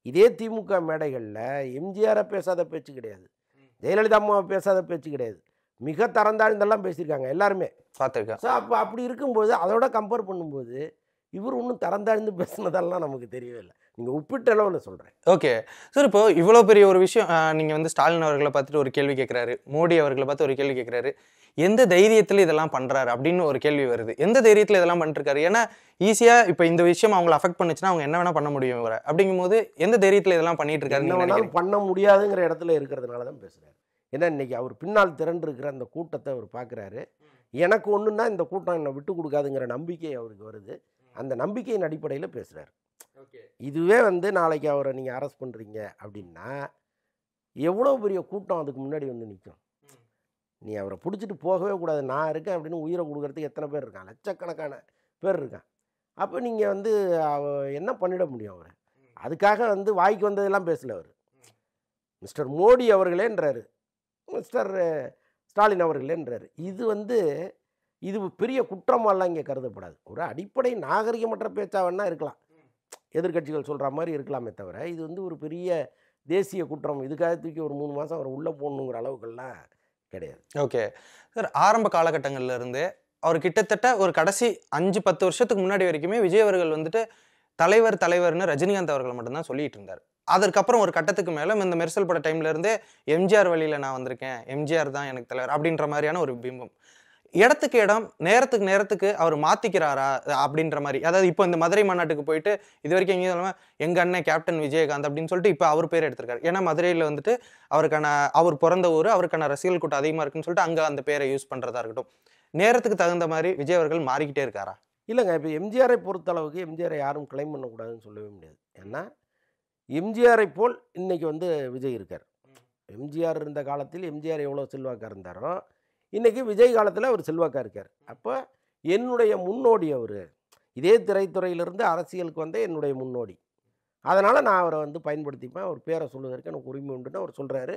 இதே திமுக மேடைகளில் எம்ஜிஆரை பேசாத பேச்சு கிடையாது, ஜெயலலிதா அம்மாவை பேசாத பேச்சு கிடையாது. மிக தரந்தாழ்ந்தெல்லாம் பேசியிருக்காங்க எல்லாருமே, பார்த்துருக்கேன். ஸோ அப்படி இருக்கும்போது அதோட கம்பேர் பண்ணும்போது இவர் ஒன்றும் தரந்தாழ்ந்து பேசினதெல்லாம் நமக்கு தெரியவே இல்லை. நீங்கள் ஒப்பிட்ட அளவில் சொல்கிறேன். Okay sir. இப்போ இவ்வளோ பெரிய ஒரு விஷயம் நீங்கள் வந்து ஸ்டாலின் அவர்களை பார்த்துட்டு ஒரு கேள்வி கேட்குறாரு, மோடி அவர்களை பார்த்து ஒரு கேள்வி கேட்குறாரு, எந்த தைரியத்தில் இதெல்லாம் பண்ணுறாரு அப்படின்னு ஒரு கேள்வி வருது. எந்த தைரியத்தில் இதெல்லாம் பண்ணிருக்காரு? ஏன்னா ஈஸியாக இப்போ இந்த விஷயம் அவங்களை அஃபெக்ட் பண்ணுச்சுன்னா அவங்க என்ன வேணால் பண்ண முடியும் இவரை. அப்படிங்கும்போது எந்த தைரியத்தில் இதெல்லாம் பண்ணிட்டு இருக்காரு? என்ன வேணாலும் பண்ண முடியாதுங்கிற இடத்துல இருக்கிறதுனால தான் பேசுகிறாரு. ஏன்னா இன்றைக்கி அவர் பின்னால் திரண்டிருக்கிற அந்த கூட்டத்தை அவர் பார்க்குறாரு. எனக்கு ஒன்றுன்னா இந்த கூட்டம் என்னை விட்டு கொடுக்காதுங்கிற நம்பிக்கை அவருக்கு வருது. அந்த நம்பிக்கையின் அடிப்படையில் பேசுகிறார். இதுவே வந்து நாளைக்கு அவரை நீங்கள் அரெஸ்ட் பண்ணுறீங்க அப்படின்னா எவ்வளோ பெரிய கூட்டம் அதுக்கு முன்னாடி வந்து நிற்கும். நீ அவரை பிடிச்சிட்டு போகவே கூடாது, நான் இருக்கேன் அப்படின்னு உயிரை கொடுக்கறதுக்கு எத்தனை பேர் இருக்கான்? லட்சக்கணக்கான பேர் இருக்கான். அப்போ நீங்கள் வந்து என்ன பண்ணிட முடியும் அவரை? அதுக்காக வந்து வாய்க்கு வந்ததெல்லாம் பேசல அவர். மிஸ்டர் மோடி அவர்களேன்றாரு, மிஸ்டர் ஸ்டாலின் அவர்களேன்றாரு. இது வந்து இது பெரிய குற்றமாலாம் இங்கே கருதப்படாது. ஒரு அடிப்படை நாகரிகமற்ற பேச்சா வேணா இருக்கலாம், எதிர்கட்சிகள் சொல்கிற மாதிரி இருக்கலாமே தவிர இது வந்து ஒரு பெரிய தேசிய குற்றம், இதுக்காக தூக்கி ஒரு 3 மாதம் அவர் உள்ளே போடணுங்கிற அளவுக்கெல்லாம் கிடையாது. Okay sir. ஆரம்ப காலகட்டங்கள்ல இருந்து அவர் கிட்டத்தட்ட ஒரு கடைசி 5-10 வருஷத்துக்கு முன்னாடி வரைக்குமே விஜய் அவர்கள் வந்துட்டு தலைவர்னு ரஜினிகாந்த் அவர்கள் மட்டும்தான் சொல்லிட்டு இருந்தார். அதற்கப்புறம் ஒரு கட்டத்துக்கு மேலே இந்த மெர்சல் பட டைம்ல இருந்தே எம்ஜிஆர் வழியில் நான் வந்திருக்கேன், எம்ஜிஆர் தான் எனக்கு தலைவர் அப்படின்ற மாதிரியான ஒரு பிம்பம். இடத்துக்கு இடம் நேரத்துக்கு அவர் மாத்திக்கிறாரா அப்படின்ற மாதிரி. அதாவது இப்போ இந்த மதுரை மாநாட்டுக்கு போயிட்டு இது வரைக்கும் எங்கேயும் சொல்லாமல் எங்கள் அண்ணன் கேப்டன் விஜயகாந்த் அப்படின்னு சொல்லிட்டு இப்போ அவர் பேர் எடுத்திருக்காரு. ஏன்னா மதுரையில் வந்துட்டு அவர் பிறந்த ஊர், அவருக்கான ரசிகர்கள் கூட்டம் அதிகமாக இருக்குன்னு சொல்லிட்டு அங்கே அந்த பேரை யூஸ் பண்ணுறதா இருக்கட்டும். நேரத்துக்கு தகுந்த மாதிரி விஜய் அவர்கள் மாறிக்கிட்டே இருக்காரா? இல்லைங்க, இப்போ எம்ஜிஆரை பொறுத்தளவுக்கு எம்ஜிஆரை யாரும் கிளைம் பண்ணக்கூடாதுன்னு சொல்லவே முடியாது. ஏன்னா எம்ஜிஆரை போல் இன்னைக்கு விஜய் இருக்கார். எம்ஜிஆர் இருந்த காலத்தில் எம்ஜிஆர் எவ்வளோ செல்வாக்காக இருந்தாரோ இன்றைக்கி விஜய் காலத்தில் அவர் செல்வாக்காக இருக்கார். அப்போ என்னுடைய முன்னோடி அவர், இதே திரைத்துறையிலிருந்து அரசியலுக்கு என்னுடைய முன்னோடி. அதனால் நான் அவரை பயன்படுத்திப்பேன், அவர் பேரை சொல்லுவதற்கு எனக்கு உரிமை உண்டுன்னு அவர் சொல்கிறாரு.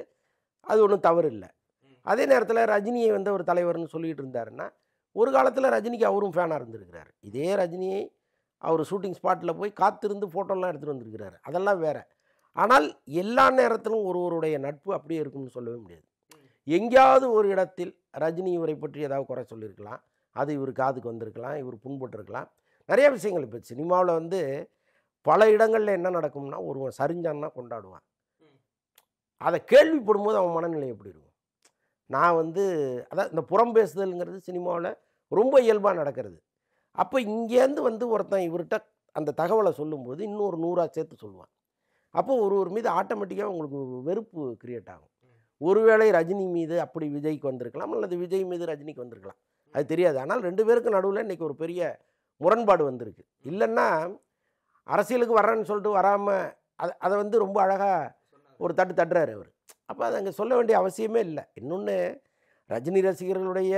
அது ஒன்றும் தவறு இல்லை. அதே நேரத்தில் ரஜினியை ஒரு தலைவர்னு சொல்லிகிட்டு இருந்தாருன்னா, ஒரு காலத்தில் ரஜினிக்கு அவரும் ஃபேனாக இருந்திருக்கிறார். இதே ரஜினியை அவர் ஷூட்டிங் ஸ்பாட்டில் போய் காத்திருந்து ஃபோட்டோலாம் எடுத்துகிட்டு வந்திருக்கிறாரு, அதெல்லாம் வேறு. ஆனால் எல்லா நேரத்திலும் ஒருவருடைய நட்பு அப்படியே இருக்கும்னு சொல்லவே முடியாது. எங்கேயாவது ஒரு இடத்தில் ரஜினி இவரை பற்றி ஏதாவது குறை சொல்லியிருக்கலாம், அது இவர் காதுக்கு வந்திருக்கலாம், இவர் புண்பட்டுருக்கலாம், நிறைய விஷயங்கள். இப்போ சினிமாவில் பல இடங்களில் என்ன நடக்கும்னா, ஒருவன் சரிஞ்சான்னா கொண்டாடுவான். அதை கேள்விப்படும் போது அவன் மனநிலை எப்படி இருக்கும்? நான் அதான் இந்த புறம் பேசுதல்ங்கிறது சினிமாவில் ரொம்ப இயல்பாக நடக்கிறது. அப்போ இங்கேருந்து ஒருத்தன் இவர்கிட்ட அந்த தகவலை சொல்லும்போது இன்னொரு 100 சேர்த்து சொல்லுவான். அப்போ ஒருவர் மீது ஆட்டோமேட்டிக்காக உங்களுக்கு வெறுப்பு கிரியேட் ஆகும். ஒருவேளை ரஜினி மீது அப்படி விஜய்க்கு வந்திருக்கலாம், அல்லது விஜய் மீது ரஜினிக்கு வந்திருக்கலாம், அது தெரியாது. ஆனால் 2 பேருக்கு நடுவில் இன்றைக்கி ஒரு பெரிய முரண்பாடு வந்திருக்கு. இல்லைன்னா அரசியலுக்கு வர்றேன்னு சொல்லிட்டு வராமல் அதை ரொம்ப அழகாக ஒரு தட்டுறாரு அவர். அப்போ அதை அங்கே சொல்ல வேண்டிய அவசியமே இல்லை. இன்னொன்று, ரஜினி ரசிகர்களுடைய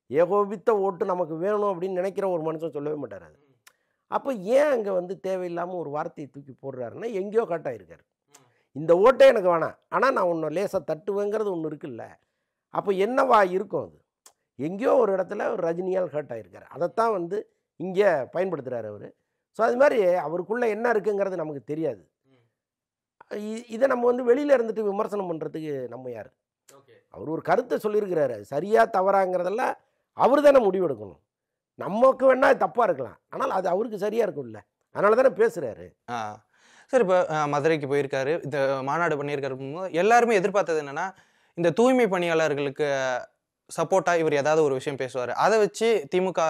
ஏகோபித்த ஓட்டு நமக்கு வேணும் அப்படின்னு நினைக்கிற ஒரு மனுஷன் சொல்லவே மாட்டார் அது. அப்போ ஏன் அங்கே தேவையில்லாமல் ஒரு வார்த்தையை தூக்கி போடுறாருன்னா, எங்கேயோ கட்டாயிருக்காரு. இந்த ஓட்டே எனக்கு வேணாம், ஆனால் நான் ஒன்று லேசாக தட்டுவேங்கிறது ஒன்று இருக்குல்ல. அப்போ என்னவா இருக்கும்? அது எங்கேயோ ஒரு இடத்துல ஒரு ரஜினியால் ஹர்ட் ஆகிருக்காரு. அதைத்தான் இங்கே பயன்படுத்துகிறார் அவர். ஸோ அது மாதிரி அவருக்குள்ளே என்ன இருக்குங்கிறது நமக்கு தெரியாது. இதை நம்ம வெளியில் இருந்துட்டு விமர்சனம் பண்ணுறதுக்கு நம்ம யார்? அவர் ஒரு கருத்தை சொல்லியிருக்கிறாரு, சரியாக தவறாங்கிறதெல்லாம் அவர் தானே முடிவெடுக்கணும். நமக்கு வேணால் தப்பாக இருக்கலாம், ஆனால் அது அவருக்கு சரியாக இருக்கும்ல, அதனால தானே பேசுகிறாரு. சரி, இப்போ மதுரைக்கு போயிருக்காரு, இந்த மாநாடு பண்ணியிருக்காரு. எல்லாருமே எதிர்பார்த்தது என்னென்னா, இந்த தூய்மை பணியாளர்களுக்கு சப்போர்ட்டாக இவர் ஏதாவது ஒரு விஷயம் பேசுவார், அதை வச்சு திமுக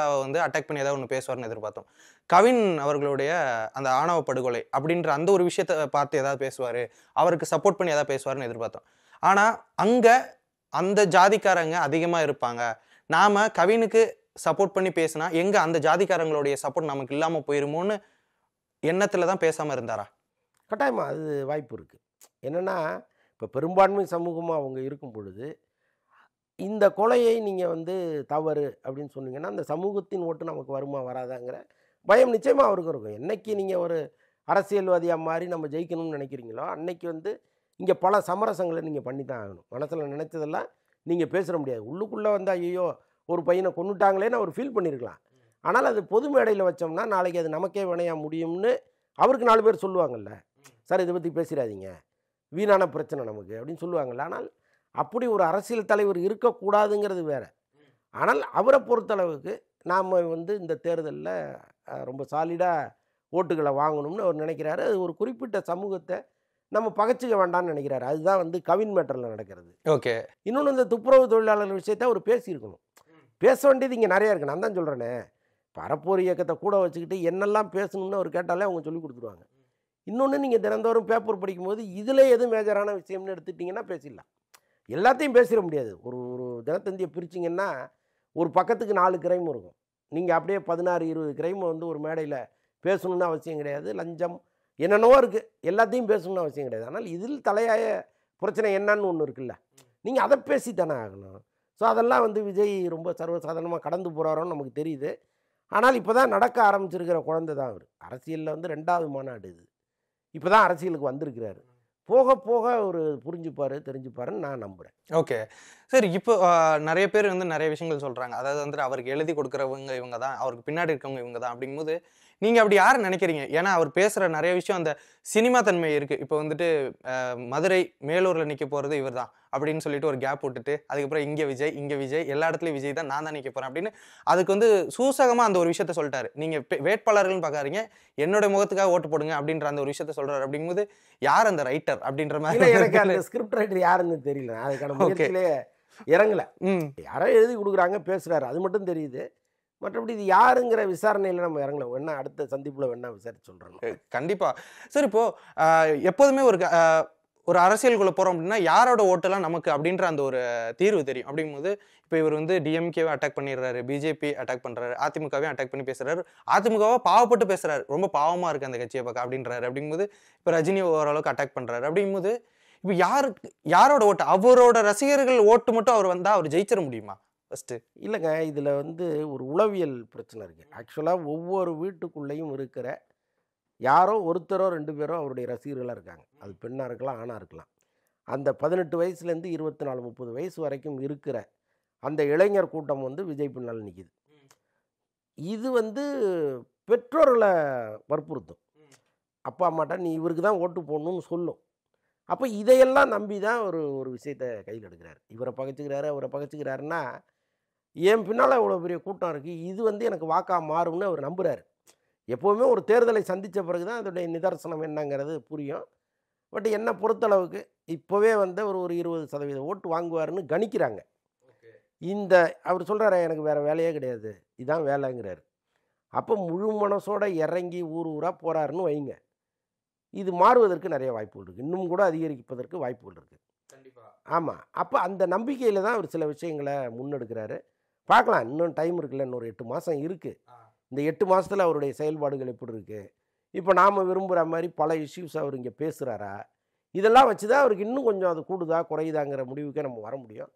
அட்டாக் பண்ணி ஏதாவது ஒன்று பேசுவார்னு எதிர்பார்த்தோம். கவின் அவர்களுடைய அந்த ஆணவ படுகொலை அப்படின்ற அந்த ஒரு விஷயத்தை பார்த்து ஏதாவது பேசுவார், அவருக்கு சப்போர்ட் பண்ணி ஏதாவது பேசுவார்னு எதிர்பார்த்தோம். ஆனால் அங்கே அந்த ஜாதிக்காரங்க அதிகமாக இருப்பாங்க, நாம் கவினுக்கு சப்போர்ட் பண்ணி பேசினா எங்கே அந்த ஜாதிக்காரங்களுடைய சப்போர்ட் நமக்கு இல்லாமல் போயிருமோன்னு எண்ணத்தில் தான் பேசாமல் இருந்தாரா? கட்டாயமாக அது வாய்ப்பு இருக்குது. என்னென்னா, இப்போ பெரும்பான்மை சமூகமாக அவங்க இருக்கும் பொழுது இந்த கொலையை நீங்கள் தவறு அப்படின்னு சொன்னீங்கன்னா, அந்த சமூகத்தின் ஓட்டு நமக்கு வருமா வராதாங்கிற பயம் நிச்சயமாக அவருக்கு இருக்கும். என்றைக்கு நீங்கள் ஒரு அரசியல்வாதியாக மாறி நம்ம ஜெயிக்கணும்னு நினைக்கிறீங்களோ, அன்னைக்கு இங்கே பல சமரசங்களை நீங்கள் பண்ணி தான் ஆகணும். மனசில் நினைச்சதெல்லாம் நீங்கள் பேசுகிற முடியாது. உள்ளுக்குள்ளே ஐயோ ஒரு பையனை கொண்டுட்டாங்களேன்னு அவர் ஃபீல் பண்ணியிருக்கலாம். ஆனால் அது பொது மேடையில் வச்சோம்னா நாளைக்கு அது நமக்கே வினையாக முடியும்னு அவருக்கு 4 பேர் சொல்லுவாங்கள்ல, சார் இதை பற்றி பேசிடாதீங்க, வீணான பிரச்சனை நமக்கு அப்படின்னு சொல்லுவாங்கள்ல. ஆனால் அப்படி ஒரு அரசியல் தலைவர் இருக்கக்கூடாதுங்கிறது வேறு. ஆனால் அவரை பொறுத்தளவுக்கு நாம் இந்த தேர்தலில் ரொம்ப சாலிடாக ஓட்டுகளை வாங்கணும்னு அவர் நினைக்கிறாரு. அது ஒரு குறிப்பிட்ட சமூகத்தை நம்ம பகைச்சிக்க வேண்டாம்னு நினைக்கிறாரு. அதுதான் கவின் மேட்டரில் நடக்கிறது. ஓகே. இன்னொன்று, இந்த துப்புரவு தொழிலாளர்கள் விஷயத்தை அவர் பேசியிருக்கணும். பேச வேண்டியது இங்கே நிறையா இருக்குது. நான் தான் சொல்கிறேனே, பரப்போர் இயக்கத்தை கூட வச்சுக்கிட்டு என்னெல்லாம் பேசணும்னு அவர் கேட்டாலே அவங்க சொல்லி கொடுத்துருவாங்க. இன்னொன்று, நீங்கள் தினந்தோறும் பேப்பர் படிக்கும்போது இதில் எது மேஜரான விஷயம்னு எடுத்துட்டிங்கன்னா பேசிடலாம். எல்லாத்தையும் பேசிட முடியாது. ஒரு தினத்தந்தியை பிரிச்சிங்கன்னா ஒரு பக்கத்துக்கு 4 கிரைம் இருக்கும். நீங்கள் அப்படியே 16-20 கிரைம் ஒரு மேடையில் பேசணுன்னு அவசியம் கிடையாது. லஞ்சம் என்னென்னவோ இருக்குது, எல்லாத்தையும் பேசணும்னு அவசியம் கிடையாது. ஆனால் இதில் தலையாய பிரச்சனை என்னன்னு ஒன்று இருக்குல்ல, நீங்கள் அதை பேசித்தானே ஆகணும். ஸோ அதெல்லாம் விஜய் ரொம்ப சர்வசாதாரணமாக கடந்து போகிறாரோன்னு நமக்கு தெரியுது. ஆனால் இப்போ தான் நடக்க ஆரம்பிச்சிருக்கிற குழந்தை தான் அவர். அரசியலில் 2வது மாநாடு இது. இப்போ தான் அரசியலுக்கு வந்திருக்கிறாரு. போக போக ஒரு புரிஞ்சுப்பார், தெரிஞ்சுப்பாருன்னு நான் நம்புகிறேன். ஓகே, சரி. இப்போ நிறைய பேர் நிறைய விஷயங்கள் சொல்கிறாங்க. அதாவது அவருக்கு எழுதி கொடுக்குறவங்க இவங்க தான், அவருக்கு பின்னாடி இருக்கவங்க இவங்க தான். அப்படிங்கும்போது நீங்கள் அப்படி யாரை நினைக்கிறீங்க? ஏன்னா அவர் பேசுகிற நிறைய விஷயம் அந்த சினிமா தன்மை இருக்குது. இப்போ வந்துட்டு மதுரை மேலூரில் நிற்க போகிறது இவர் தான் அப்படின்னு சொல்லிட்டு ஒரு கேப் விட்டுட்டு அதுக்கப்புறம் இங்கே விஜய் எல்லா இடத்துலையும் விஜய் தான், நான் தான் நிற்க போகிறேன் அப்படின்னு அதுக்கு வந்து சூசகமாக அந்த ஒரு விஷயத்த சொல்லிட்டாரு. நீங்கள் வேட்பாளர்கள்னு பார்க்காதீங்க, என்னோட முகத்துக்காக ஓட்டு போடுங்க அப்படின்ற அந்த ஒரு விஷயத்த சொல்கிறார். அப்படிங்கும்போது யார் அந்த ரைட்டர் அப்படின்ற மாதிரி எனக்கு அந்த ஸ்கிரிப்ட் ரைட்டர் யாருன்னு தெரியல. அதுக்கான முயற்சியிலே இறங்கலை. யாரோ எழுதி கொடுக்குறாங்க, பேசுகிறாரு, அது மட்டும் தெரியுது. மற்றபடி இது யாருங்கிற விசாரணையில் நம்ம இறங்கல. வேணா அடுத்த சந்திப்பில் வேணா விசாரிச்சு சொல்கிறோம். கண்டிப்பாக. சரி, இப்போது எப்போதுமே ஒரு அரசியலுக்குள்ளே போகிறோம் அப்படின்னா யாரோட ஓட்டெல்லாம் நமக்கு அப்படின்ற அந்த ஒரு தீர்வு தெரியும். அப்படிங்கும்போது இப்போ இவர் வந்து டிஎம்கேவை அட்டாக் பண்ணிடுறாரு, பிஜேபி அட்டாக் பண்ணுறாரு, அதிமுகவையும் அட்டாக் பண்ணி பேசுகிறாரு, அதிமுகவை பாவப்பட்டு பேசுகிறாரு, ரொம்ப பாவமாக இருக்குது அந்த கட்சியை பார்க்க அப்படின்றாரு. அப்படிங்கும்போது இப்போ ரஜினி ஓரளவுக்கு அட்டாக் பண்ணுறாரு. அப்படிங்கும்போது இப்போ யாரோட ஓட்டு, அவரோட ரசிகர்கள் ஓட்டு மட்டும் அவர் வந்தால் அவர் ஜெயிச்சிட முடியுமா? ஃபஸ்ட்டு இல்லைங்க, இதில் வந்து ஒரு உளவியல் பிரச்சனை இருக்குது. ஆக்சுவலாக ஒவ்வொரு வீட்டுக்குள்ளேயும் இருக்கிற யாரோ ஒருத்தரோ 2 பேரோ அவருடைய ரசிகர்களாக இருக்காங்க. அது பெண்ணாக இருக்கலாம், ஆணாக இருக்கலாம். அந்த 18 வயசுலேருந்து 24 30 வயசு வரைக்கும் இருக்கிற அந்த இளைஞர் கூட்டம் வந்து விஜய் பின்னால் நிற்கிது. இது வந்து பெற்றோர்களை வற்புறுத்தும். அப்பா அம்மாட்ட நீ இவருக்கு தான் ஓட்டு போடணும்னு சொல்லும். அப்போ இதையெல்லாம் நம்பி தான் ஒரு விஷயத்தை கையில் எடுக்கிறார். இவரை பகைச்சிக்கிறாரு, அவரை பகைச்சிக்கிறாருன்னா என் பின்னால் இவ்வளோ பெரிய கூட்டம் இருக்குது, இது வந்து எனக்கு வாக்கா மாறும்னு அவர் நம்புகிறாரு. எப்போவுமே ஒரு தேர்தலை சந்தித்த பிறகு தான் அதோடைய நிதர்சனம் என்னங்கிறது புரியும். பட் என்னை பொறுத்தளவுக்கு இப்போவே வந்து ஒரு 20% ஓட்டு வாங்குவாருன்னு கணிக்கிறாங்க. இந்த அவர் சொல்கிறாரு, எனக்கு வேறு வேலையே கிடையாது, இதுதான் வேலைங்கிறாரு. அப்போ முழு மனசோட இறங்கி ஊராக போகிறாருன்னு வைங்க, இது மாறுவதற்கு நிறைய வாய்ப்புகள் இருக்குது. இன்னும் கூட அதிகரிப்பதற்கு வாய்ப்புகள் இருக்குது. ஆமாம். அப்போ அந்த நம்பிக்கையில் தான் அவர் சில விஷயங்களை முன்னெடுக்கிறாரு. பார்க்கலாம், இன்னும் டைம் இருக்குல்ல, இன்னொரு 8 மாதம் இருக்குது. இந்த 8 மாதத்தில் அவருடைய செயல்பாடுகள் எப்படி இருக்குது, இப்போ நாம் விரும்புகிற மாதிரி பல இஷ்யூஸ் அவர் இங்கே பேசுகிறாரா, இதெல்லாம் வச்சு தான் அவருக்கு இன்னும் கொஞ்சம் அது கூடுதா குறையுதாங்கிற முடிவுக்கே நம்ம வர முடியும்.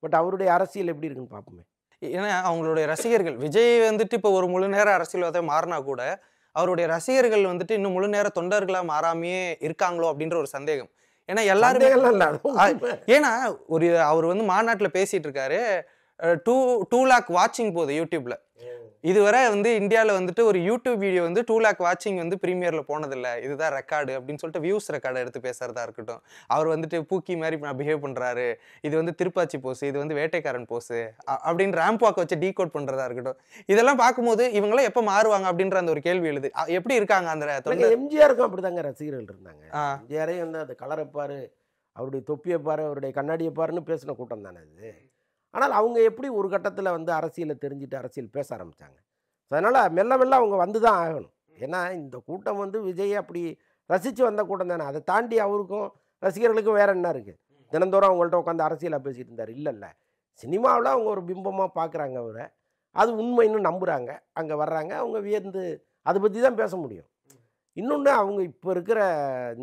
பட் அவருடைய அரசியல் எப்படி இருக்குன்னு பார்ப்போமே. ஏன்னா அவங்களுடைய ரசிகர்கள் விஜய் வந்துட்டு இப்போ ஒரு முழு நேர அரசியல்வாத மாறினா கூட அவருடைய ரசிகர்கள் வந்துட்டு இன்னும் முழு நேர தொண்டர்களாக மாறாமையே இருக்காங்களோ அப்படின்ற ஒரு சந்தேகம். ஏன்னா எல்லாருமே ஏன்னா அவர் வந்து மாநாட்டில் பேசிட்டு இருக்காரு, 2 lakh வாட்சிங் போகுது யூடியூப்ல. இதுவரை வந்து இந்தியாவில் வந்துட்டு ஒரு யூடியூப் வீடியோ வந்து 2 lakh வாட்சிங் வந்து ப்ரீமியரில் போனதில்லை, இதுதான் ரெக்கார்டு அப்படின்னு சொல்லிட்டு வியூஸ் ரெக்கார்டை எடுத்து பேசுறதா இருக்கட்டும். அவர் வந்துட்டு பூக்கி மாதிரி பிஹேவ் பண்ணுறாரு, இது வந்து திருப்பாச்சி போஸு, இது வந்து வேட்டைக்காரன் போஸு அப்படின்னு ரேம்ப் வாக் வச்சு டீகோட் பண்ணுறதா இருக்கட்டும். இதெல்லாம் பார்க்கும்போது இவங்களாம் எப்போ மாறுவாங்க அப்படின்ற அந்த ஒரு கேள்வி எழுது. எப்படி இருக்காங்க அந்த எம்ஜிஆருக்கும் அப்படி தாங்க ரசிகர்கள் இருந்தாங்க. எம்ஜிஆரே வந்து அந்த கலரை பாரு, அவருடைய தொப்பியை பாரு, அவருடைய கண்ணாடியை பாருன்னு பேசின கூட்டம் தானே அது. ஆனால் அவங்க எப்படி ஒரு கட்டத்தில் வந்து அரசியலை தெரிஞ்சுட்டு அரசியல் பேச ஆரம்பித்தாங்க. அதனால் மெல்ல மெல்ல அவங்க வந்து தான் ஆகணும். ஏன்னா இந்த கூட்டம் வந்து விஜய் அப்படி ரசித்து வந்த கூட்டம் தானே. அதை தாண்டி அவருக்கும் ரசிகர்களுக்கும் வேறு என்ன இருக்குது? தினந்தோறும் அவங்கள்ட்ட உட்காந்து அரசியலாக பேசிகிட்டு இருந்தார். இல்லை, சினிமாவில் அவங்க ஒரு பிம்பமாக பார்க்குறாங்க அவரை, அது உண்மைன்னு நம்புகிறாங்க, அங்கே வர்றாங்க, அவங்க வியந்து அதை பற்றி தான் பேச முடியும். இன்னொன்று, அவங்க இப்போ இருக்கிற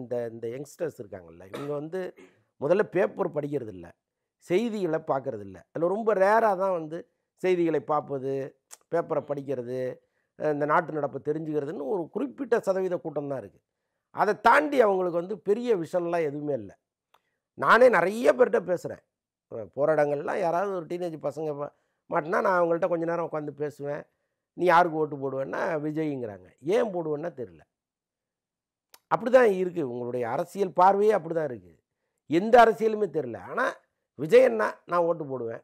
இந்த யங்ஸ்டர்ஸ் இருக்காங்கல்ல, இவங்க வந்து முதல்ல பேப்பர் படிக்கிறது இல்லை, செய்திகளை பார்க்குறது இல்லை. அதில் ரொம்ப ரேராக தான் வந்து செய்திகளை பார்ப்பது, பேப்பரை படிக்கிறது, இந்த நாட்டு நடப்பை தெரிஞ்சுக்கிறதுன்னு ஒரு குறிப்பிட்ட சதவீத கூட்டம் தான் இருக்குது. அதை தாண்டி அவங்களுக்கு வந்து பெரிய விஷன்லாம் எதுவுமே இல்லை. நானே நிறைய பேர்கிட்ட பேசுகிறேன், போராட்டங்கள்லாம் யாராவது ஒரு டீனேஜ் பசங்க மாட்டினா நான் அவங்கள்ட்ட கொஞ்ச நேரம் உட்காந்து பேசுவேன். நீ யாருக்கு ஓட்டு போடுவேன்னா விஜய்ங்கிறாங்க. ஏன் போடுவேன்னா தெரியல. அப்படி தான் இருக்குது, உங்களுடைய அரசியல் பார்வையே அப்படி தான் இருக்குது. எந்த அரசியலுமே தெரில. ஆனால் விஜயன்னா நான் ஓட்டு போடுவேன்,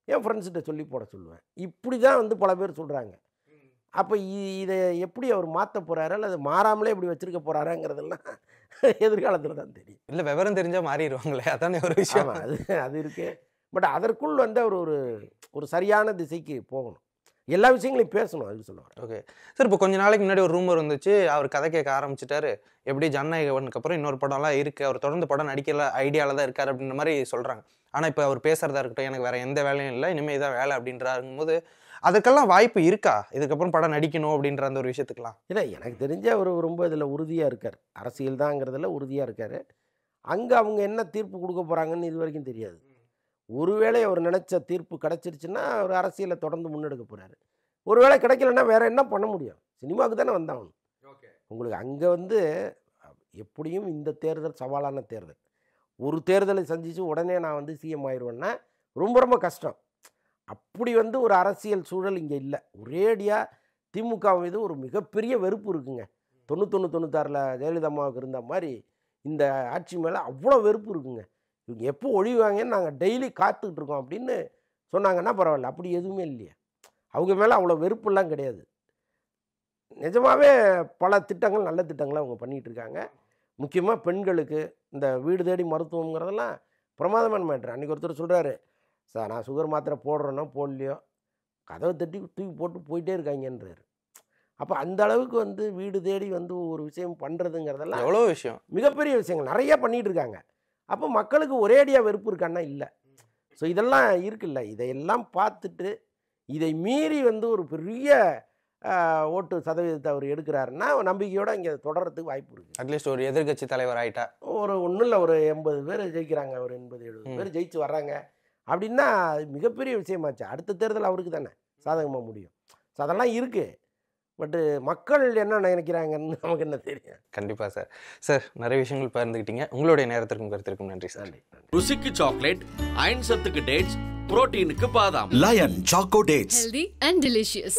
என் ஃப்ரெண்ட்ஸ்கிட்ட சொல்லி போட சொல்லுவேன். இப்படி தான் வந்து பல பேர் சொல்கிறாங்க. அப்போ இதை எப்படி அவர் மாற்ற போகிறாரு அல்லது மாறாமலே இப்படி வச்சுருக்க போகிறாருங்கிறதெல்லாம் எதிர்காலத்தில் தான் தெரியும். இல்லை, விவரம் தெரிஞ்சால் மாறிடுவாங்களே, அதானே ஒரு விஷயம். அது இருக்குது. பட் அதற்குள் வந்து அவர் ஒரு சரியான திசைக்கு போகணும், எல்லா விஷயங்களையும் பேசணும், அதுக்கு சொல்லுவார். ஓகே சார், இப்போ கொஞ்ச நாளைக்கு முன்னாடி ஒரு ரூமர் வந்துச்சு, அவர் கதை கேட்க ஆரம்பிச்சிட்டாரு, எப்படி ஜனநாயகனுக்கு அப்புறம் இன்னொரு படம்லாம் இருக்குது, அவர் தொடர்ந்து படம் நடிக்கல ஐடியாவில் தான் இருக்கார் அப்படின்ற மாதிரி சொல்கிறாங்க. ஆனால் இப்போ அவர் பேசுகிறதா இருக்கட்டும், எனக்கு வேறு எந்த வேலையும் இல்லை, இனிமேல் தான் வேலை அப்படின்றாருங்கும்போது அதுக்கெல்லாம் வாய்ப்பு இருக்கா இதுக்கப்புறம் படம் நடிக்கணும் அப்படின்ற அந்த ஒரு விஷயத்துக்கெலாம்? இல்லை, எனக்கு தெரிஞ்ச அவர் ரொம்ப இதில் உறுதியாக இருக்கார், அரசியல் தாங்கிறதுல உறுதியாக இருக்கார். அங்கே அவங்க என்ன தீர்ப்பு கொடுக்க போகிறாங்கன்னு இது வரைக்கும் தெரியாது. ஒருவேளை அவர் நினச்ச தீர்ப்பு கிடச்சிருச்சுன்னா அவர் அரசியலை தொடர்ந்து முன்னெடுக்க போகிறாரு. ஒருவேளை கிடைக்கலன்னா வேறு என்ன பண்ண முடியும்? சினிமாவுக்கு தானே வந்தாகணும். உங்களுக்கு அங்கே வந்து எப்படியும் இந்த தேர்தல் சவாலான தேர்தல். ஒரு தேர்தலை சந்தித்து உடனே நான் வந்து சிஎம் ஆயிடுவேன்னா ரொம்ப ரொம்ப கஷ்டம். அப்படி வந்து ஒரு அரசியல் சூழல் இங்கே இல்லை. ஒரேடியாக திமுக மீது ஒரு மிகப்பெரிய வெறுப்பு இருக்குங்க. 91-96 ஜெயலலிதா அம்மாவுக்கு இருந்த மாதிரி இந்த ஆட்சி மேலே அவ்வளோ வெறுப்பு இருக்குங்க. இவங்க எப்போ ஒழிவாங்கன்னு நாங்கள் டெய்லி காத்துக்கிட்டு இருக்கோம் அப்படின்னு சொன்னாங்கன்னா பரவாயில்ல. அப்படி எதுவுமே இல்லையா. அவங்க மேலே அவ்வளோ வெறுப்புலாம் கிடையாது. நிஜமாகவே பல திட்டங்கள், நல்ல திட்டங்களை அவங்க பண்ணிகிட்டு இருக்காங்க. முக்கியமாக பெண்களுக்கு இந்த வீடு தேடி மருத்துவங்கிறதெல்லாம் பிரமாதமான மேட்ரு. அன்றைக்கி ஒருத்தர் சொல்கிறாரு, சார் நான் சுகர் மாத்திரை போடுறேன்னா போடலையோ கதவை தட்டி தூக்கி போட்டு போயிட்டே இருக்காங்கன்றாரு. அப்போ அந்த அளவுக்கு வந்து வீடு தேடி வந்து ஒரு விஷயம் பண்ணுறதுங்கிறதெல்லாம் எவ்வளோ விஷயம், மிகப்பெரிய விஷயங்கள் நிறைய பண்ணிகிட்டு இருக்காங்க. அப்போ மக்களுக்கு ஒரே அடியாக வெறுப்பு இருக்கான்னா இல்லை. ஸோ இதெல்லாம் இருக்குல்ல, இதையெல்லாம் பார்த்துட்டு இதை மீறி வந்து ஒரு பெரிய ஓட்டு சதவீதத்தை அவர் எடுக்கிறாருன்னா நம்பிக்கையோடு இங்கே தொடர்றதுக்கு வாய்ப்பு இருக்குது. அட்லீஸ்ட் ஒரு எதிர்கட்சி தலைவர் ஆகிட்டா ஒன்றும் இல்லை, ஒரு 80 பேர் ஜெயிக்கிறாங்க, ஒரு 80-70 பேர் ஜெயிச்சு வர்றாங்க அப்படின்னா அது மிகப்பெரிய விஷயமாச்சு. அடுத்த தேர்தல் அவருக்கு தானே சாதகமாக முடியும். ஸோ அதெல்லாம் இருக்குது. பட்டு மக்கள் என்ன நினைக்கிறாங்கன்னு நமக்கு என்ன தெரியும். கண்டிப்பாக சார். சார் நிறைய விஷயங்கள் பகிர்ந்துக்கிட்டீங்க. உங்களுடைய நேரத்திற்கும் கருத்திற்கும் நன்றி சார். ருசிக்கு சாக்லேட், அயன் சத்துக்கு டேட்ஸ், புரோட்டீனுக்கு பாதாம். Lion Choco Dates. Healthy and delicious.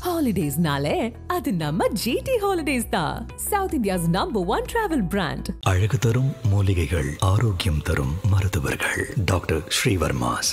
ஹாலிடேஸ்னாலே அது நம்ம ஜிடி ஹாலிடேஸ் தான். South India's #1 travel brand. அழகு தரும் மூலிகைகள், ஆரோக்கியம் தரும் மருத்துவர்கள். டாக்டர் ஸ்ரீவர்மாஸ்.